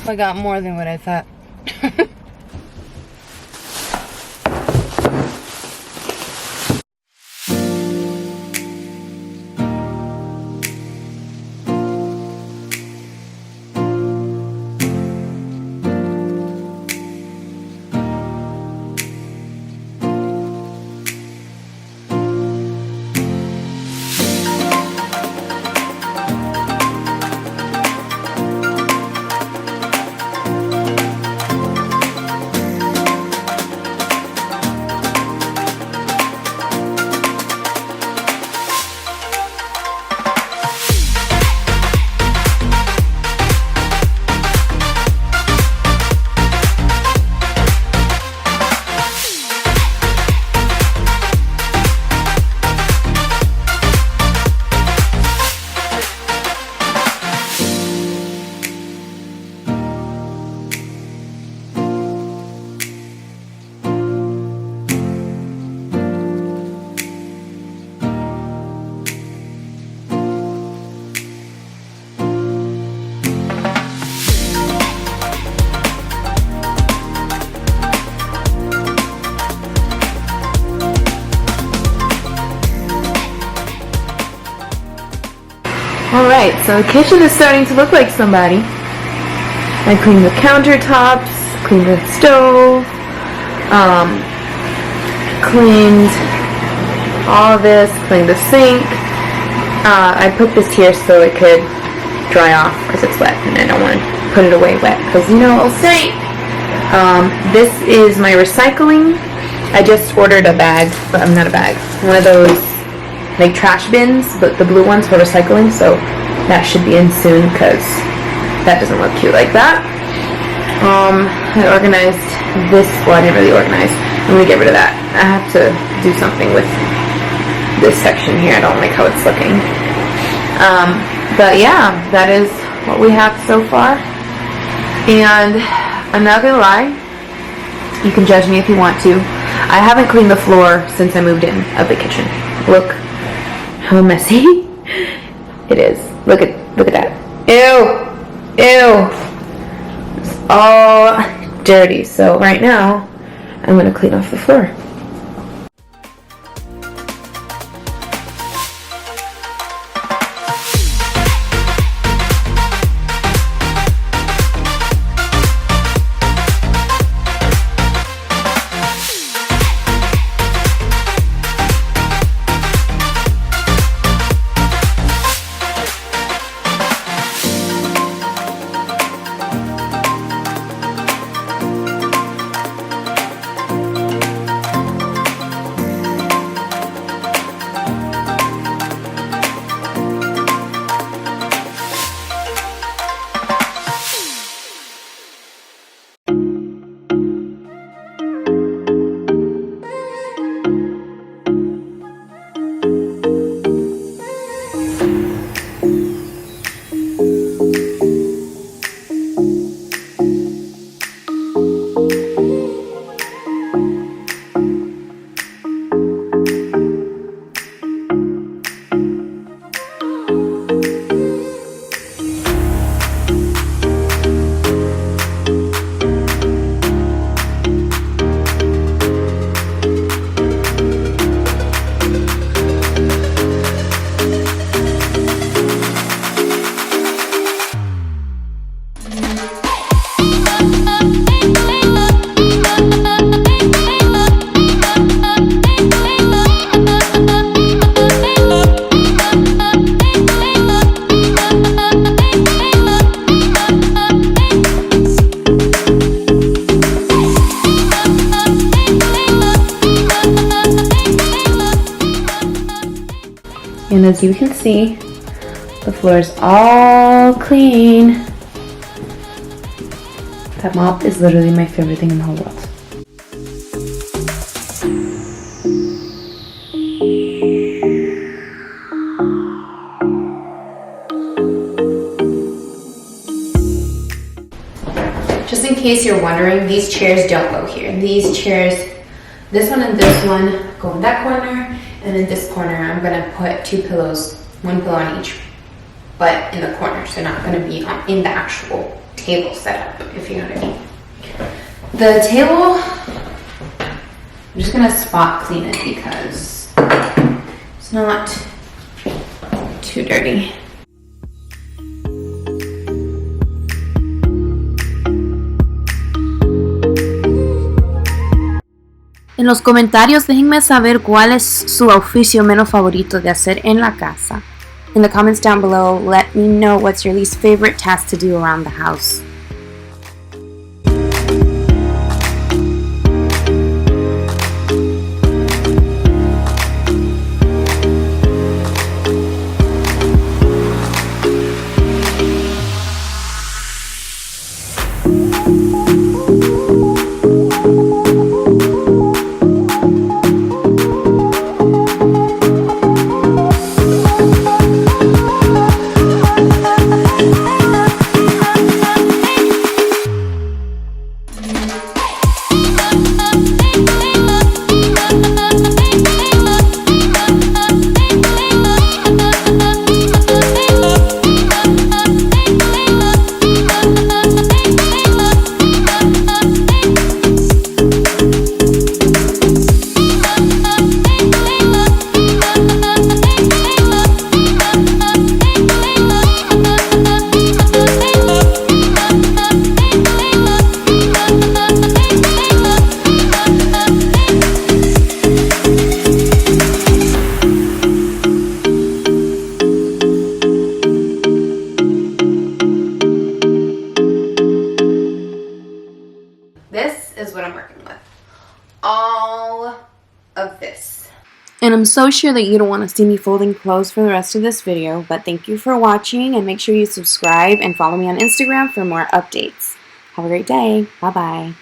I got more than what I thought. Alright, so the kitchen is starting to look like somebody. I cleaned the countertops, cleaned the stove, cleaned all of this, cleaned the sink. I put this here so it could dry off because it's wet and I don't want to put it away wet because, you know, it'll stink. This is my recycling. I just ordered a bag, but not a bag, one of those like trash bins, but the blue ones for recycling, so that should be in soon because that doesn't look cute like that. I organized this, well, I didn't really organize. I'm gonna get rid of that. I have to do something with this section here. I don't like how it's looking. But yeah, that is what we have so far. And I'm not gonna lie, you can judge me if you want to. I haven't cleaned the floor since I moved in of the kitchen. Look how messy it is. Look at that. Ew. It's all dirty. So right now, I'm gonna clean off the floor. And as you can see, the floor is all clean. That mop is literally my favorite thing in the whole world. Just in case you're wondering, these chairs don't go here. These chairs, this one and this one, go in that corner, and in this corner I'm gonna put 2 pillows, 1 pillow on each, but in the corners. They're not gonna be in the actual table setup, if you know what I mean. The table, I'm just gonna spot clean it because it's not too dirty. En los comentarios déjenme saber cuál es su oficio menos favorito de hacer en la casa. In the comments down below, let me know what's your least favorite task to do around the house. This is what I'm working with. All of this. And I'm so sure that you don't want to see me folding clothes for the rest of this video, but thank you for watching, and make sure you subscribe and follow me on Instagram for more updates. Have a great day. Bye-bye.